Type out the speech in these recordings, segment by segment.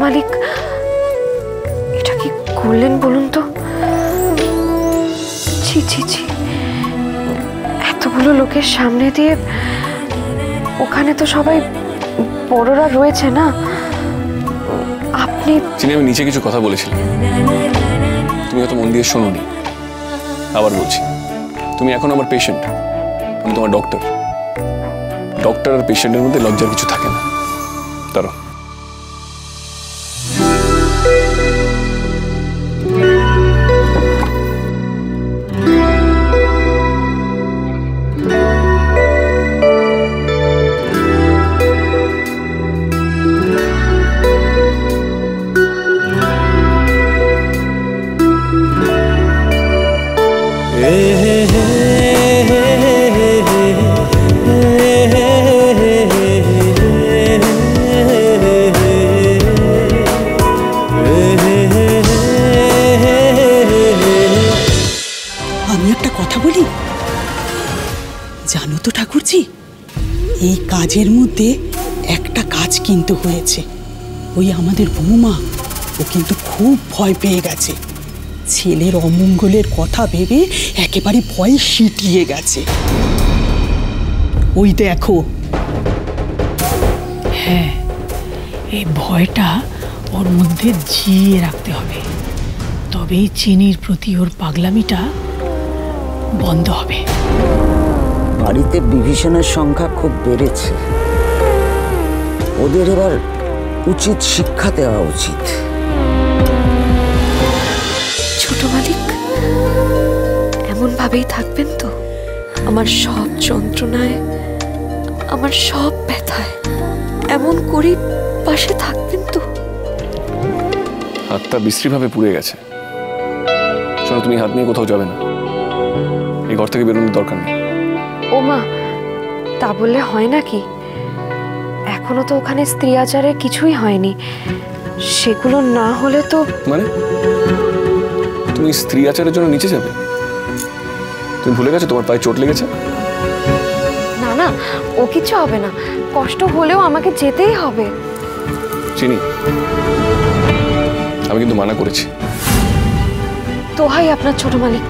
মালিক, এটা কি করলেন বলুন তো? ছি ছি ছি, এতগুলো লোকের সামনে দিয়ে, ওখানে তো সবাই বড়রা রয়েছে না। আপনি চিনি, আমি নিচে কিছু কথা বলেছিলাম, তুমি হয়তো মন দিয়ে শোনোনি। আবার বলছি, তুমি এখন আমার পেশেন্ট, আমি তোমার ডক্টর। ডক্টর আর পেশেন্টের মধ্যে লজ্জার কিছু থাকে না। তারও জানো তো ঠাকুরজি, এই কাজের মধ্যে একটা কাজ কিন্তু হয়েছে। ওই আমাদের বৌমা, ও কিন্তু খুব ভয় পেয়ে গেছে। ছেলের অমঙ্গলের কথা ভেবে একেবারে ভয়ে সিটিয়ে গেছে। ওই দেখো। হ্যাঁ, এই ভয়টা ওর মধ্যে জিয়ে রাখতে হবে, তবেই চিনির প্রতি ওর পাগলামিটা বন্ধ হবে। বাড়িতে বিভীষণের সংখ্যা খুব বেড়েছে, ওদের এবার উচিত শিক্ষা দেওয়া উচিত। ছোট মালিক, এমন ভাবেই থাকবেন তো? আমার সব যন্ত্রণায়, আমার সব ব্যথায় এমন করে পাশে থাকবেন তো? হাতটা বিশ্রীভাবে পুড়ে গেছে। শোনো, তুমি হাত নিয়ে কোথাও যাবে না, এই ঘর থেকে বেরোনোর দরকার নেই। ও মা, তা বললে হয় নাকি? এখনো তো ওখানে স্ত্রী আচারের কিছুই হয়নি। সেগুলো না হলে তো। মানে তুমি স্ত্রী আচারের জন্য নিচে যাবে? তুমি ভুলে গেছো তোমার পায়ে চোট লেগেছে? না না, ও কিছু হবে না, কষ্ট হলেও আমাকে যেতেই হবে। চিনি, আমি কিন্তু মানা করেছি। দোহাই আপনার ছোট মালিক,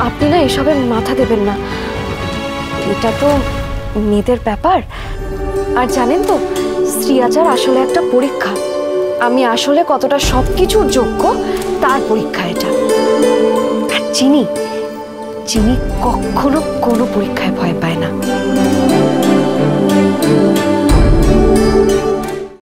আপনি না এসবে মাথা দেবেন না। এটা তো মেয়েদের ব্যাপার। আর জানেন তো, স্ত্রী আচার আসলে একটা পরীক্ষা। আমি আসলে কতটা সবকিছুর যোগ্য তার পরীক্ষা এটা। আর চিনি, চিনি কখনো কোনো পরীক্ষায় ভয় পায় না।